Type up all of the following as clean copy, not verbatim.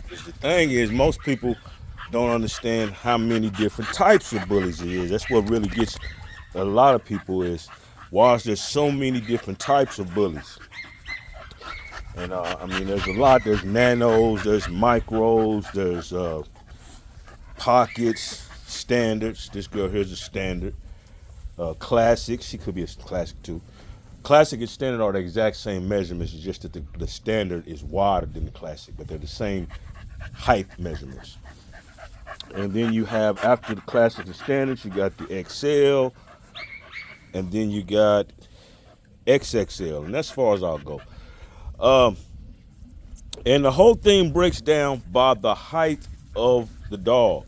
The thing is, most people don't understand how many different types of bullies there is. That's what really gets a lot of people is why is there so many different types of bullies? And I mean, there's a lot. There's nanos, there's micros, there's pockets, standards. This girl here's a standard. Classic, she could be a classic too. Classic and standard are the exact same measurements, it's just that the standard is wider than the classic, but they're the same height measurements. And then you have, after the classic and standards, you got the XL, and then you got XXL, and that's as far as I'll go. And the whole thing breaks down by the height of the dog.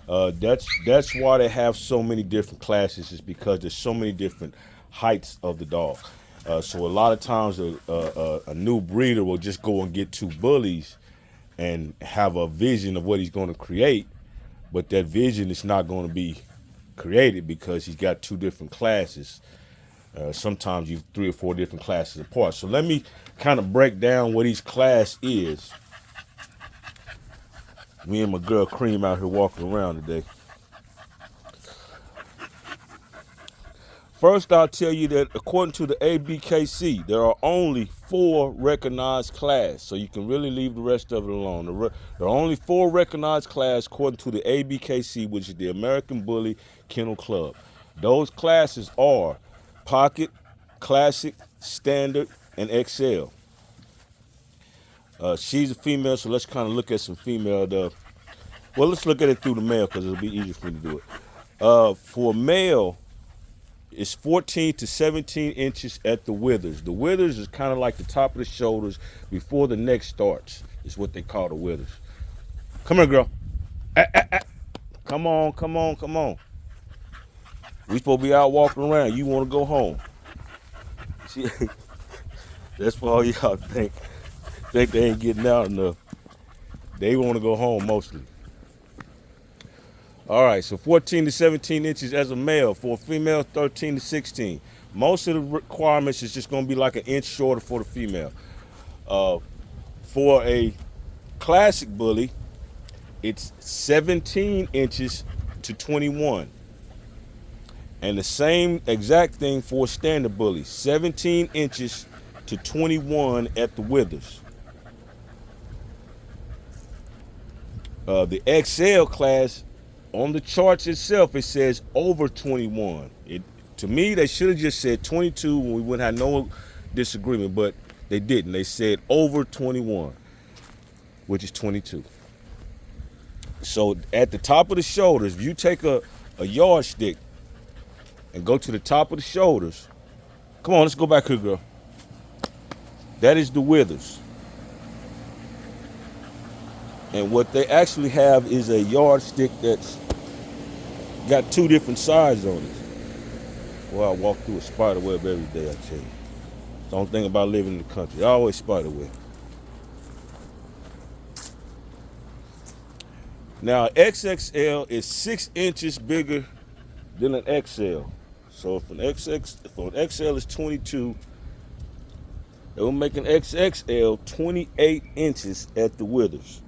That's why they have so many different classes, is because there's so many different heights of the dog. So a lot of times a new breeder will just go and get two bullies and have a vision of what he's going to create, but that vision is not going to be created because he's got two different classes. Sometimes you 3 or 4 different classes apart. So let me kind of break down what each class is. Me and my girl Cream out here walking around today. First, I'll tell you that according to the ABKC, there are only 4 recognized classes, so you can really leave the rest of it alone. There are only 4 recognized classes according to the ABKC, which is the American Bully Kennel Club. Those classes are Pocket, Classic, Standard, and XL. She's a female, so let's kind of look at some female. Well, let's look at it through the male because it'll be easier for me to do it. For male, it's 14 to 17 inches at the withers. The withers is kind of like the top of the shoulders before the neck starts. Is what they call the withers. Come here, girl. Come on, come on, come on. We supposed to be out walking around. You want to go home. See, that's for all y'all think they ain't getting out enough. They want to go home mostly. All right, so 14 to 17 inches as a male. For a female, 13 to 16. Most of the requirements is just going to be like an inch shorter for the female. For a classic bully, it's 17 inches to 21. And the same exact thing for a standard bully, 17 inches to 21 at the withers. The XL class, on the charts itself, it says over 21. To me, they should have just said 22 and we wouldn't have no disagreement, but they didn't. They said over 21, which is 22. So at the top of the shoulders, if you take a yardstick and go to the top of the shoulders, come on, let's go back here, girl. That is the withers. And what they actually have is a yardstick that's got 2 different sides on it. Well, I walk through a spider web every day, I tell you. The only thing about living in the country, always spider web. Now, XXL is 6 inches bigger than an XL. So if an XL is 22, it will make an XXL 28 inches at the withers.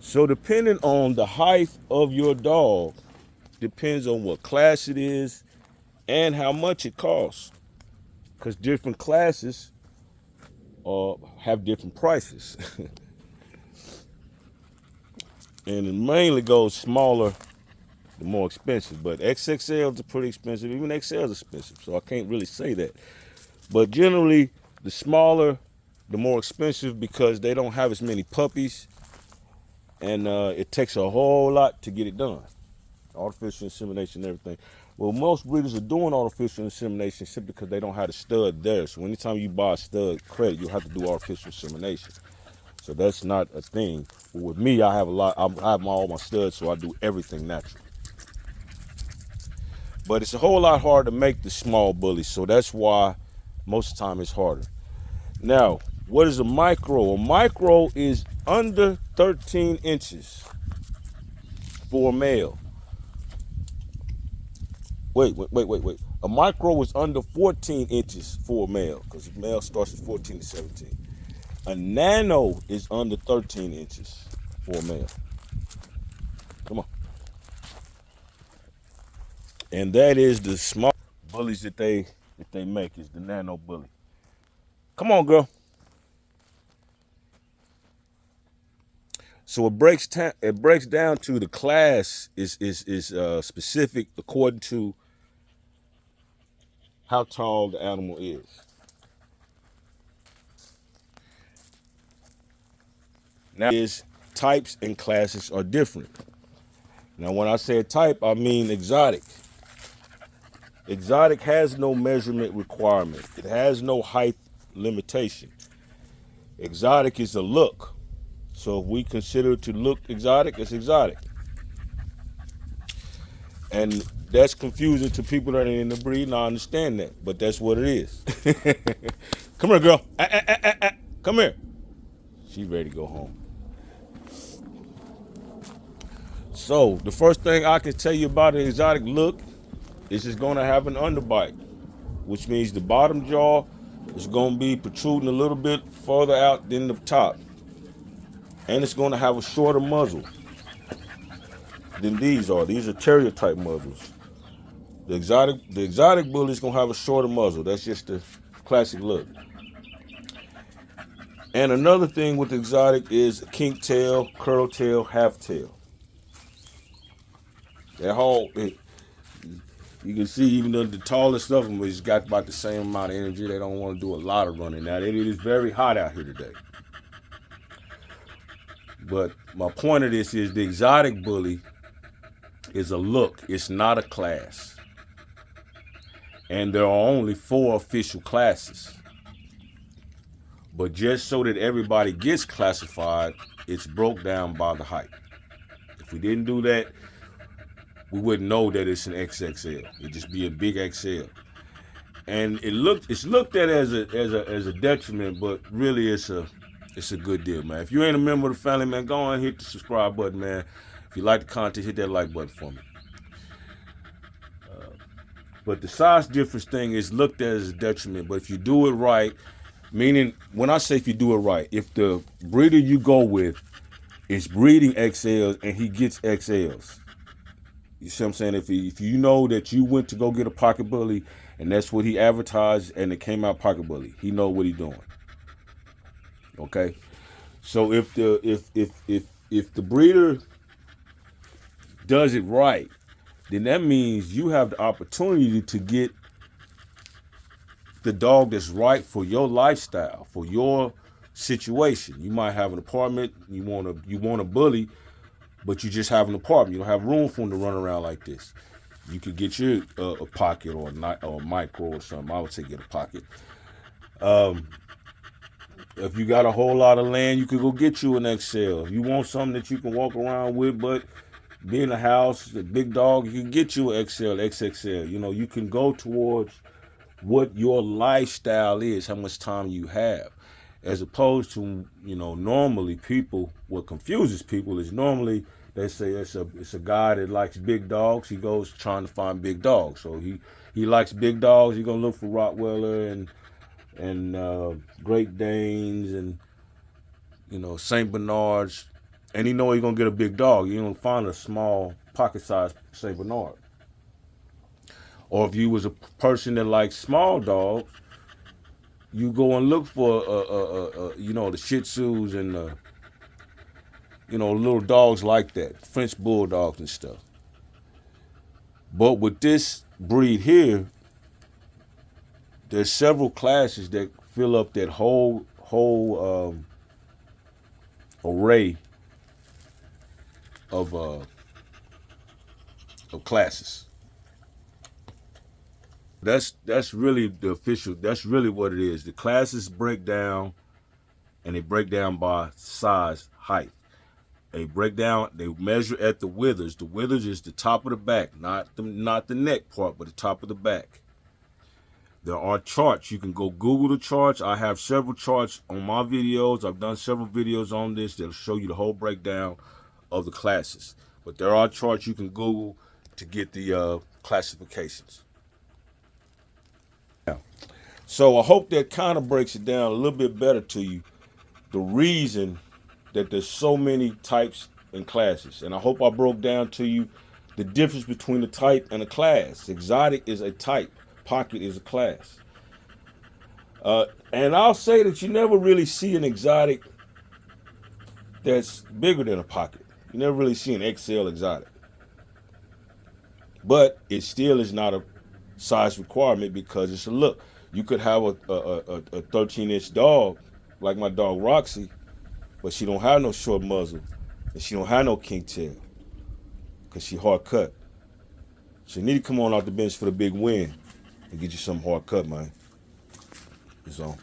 So depending on the height of your dog, depends on what class it is and how much it costs. Because different classes have different prices. And it mainly goes smaller, the more expensive. But XXLs are pretty expensive. Even XLs are expensive, so I can't really say that. But generally, the smaller, the more expensive because they don't have as many puppies. And it takes a whole lot to get it done. Artificial insemination and everything. Well, most breeders are doing artificial insemination simply because they don't have the stud there. So anytime you buy a stud credit, you'll have to do artificial insemination. So that's not a thing. But with me, I have all my studs, so I do everything natural. But it's a whole lot harder to make the small bullies, so that's why most of the time it's harder. Now, what is a micro? A micro is under 13 inches for a male. Wait. A micro is under 14 inches for a male, because the male starts at 14 to 17. A nano is under 13 inches for a male. Come on. And that is the small bullies that they make, is the nano bully. Come on, girl. So it breaks down to the class is specific according to how tall the animal is. Now, types and classes are different. Now, when I say type, I mean exotic. Exotic has no measurement requirement. It has no height limitation. Exotic is a look. So if we consider it to look exotic, it's exotic. And that's confusing to people that are in the breed, and I understand that, but that's what it is. Come here, girl. Come here. She's ready to go home. So the first thing I can tell you about an exotic look is it's going to have an underbite, which means the bottom jaw is going to be protruding a little bit further out than the top. And it's going to have a shorter muzzle than these are. These are terrier type muzzles. The exotic bully is going to have a shorter muzzle. That's just the classic look. And another thing with exotic is kink tail, curl tail, half tail. That whole, you can see even the tallest of them has got about the same amount of energy. They don't want to do a lot of running. Now, it is very hot out here today. But my point of this is the exotic bully is a look. It's not a class. And there are only 4 official classes. But just so that everybody gets classified, it's broke down by the height. If we didn't do that, we wouldn't know that it's an XXL. It'd just be a big XL. And it's looked at as a detriment, but really it's a good deal, man. If you ain't a member of the family, man, go on and hit the subscribe button, man. If you like the content, hit that like button for me. But the size difference thing is looked at as a detriment. But if you do it right, meaning when I say if you do it right, if the breeder you go with is breeding XLs and he gets XLs, you see what I'm saying? If you know that you went to go get a pocket bully and that's what he advertised and it came out pocket bully, he know what he's doing. Okay? So if the breeder does it right, then that means you have the opportunity to get the dog that's right for your lifestyle, for your situation. You might have an apartment, you want a bully, but you just have an apartment. You don't have room for him to run around like this. You could get you a pocket or a micro or something. I would say get a pocket. If you got a whole lot of land, you could go get you an XL. If you want something that you can walk around with, but be in a house, a big dog, you can get you an XL, XXL. You know, you can go towards what your lifestyle is, how much time you have. As opposed to, you know, normally people, what confuses people is normally they say it's a guy that likes big dogs. He goes trying to find big dogs. So he likes big dogs. He's gonna look for Rottweiler and Great Danes and, you know, Saint Bernards, and he know he's gonna get a big dog. You don't find a small pocket-sized Saint Bernard. Or if you was a person that likes small dogs, you go and look for you know, the Shih Tzus and you know, little dogs like that, French bulldogs and stuff. But with this breed here, there's several classes that fill up that whole array of classes. That's really the official. That's really what it is. The classes break down, and they break down by size, height. They break down. They measure at the withers. The withers is the top of the back, not the neck part, but the top of the back. There are charts. You can go Google the charts. I have several charts on my videos. I've done several videos on this that'll show you the whole breakdown of the classes. But there are charts you can Google to get the classifications. So I hope that kind of breaks it down a little bit better to you, the reason that there's so many types and classes. And I hope I broke down to you the difference between a type and a class. Exotic is a type, pocket is a class. And I'll say that you never really see an exotic that's bigger than a pocket. You never really see an XL exotic. But it still is not a size requirement because it's a look. You could have a 13-inch dog, like my dog Roxy, but she don't have no short muzzle, and she don't have no king tail, because she hard cut. So you need to come on off the bench for the big win and get you some hard cut, man. It's on.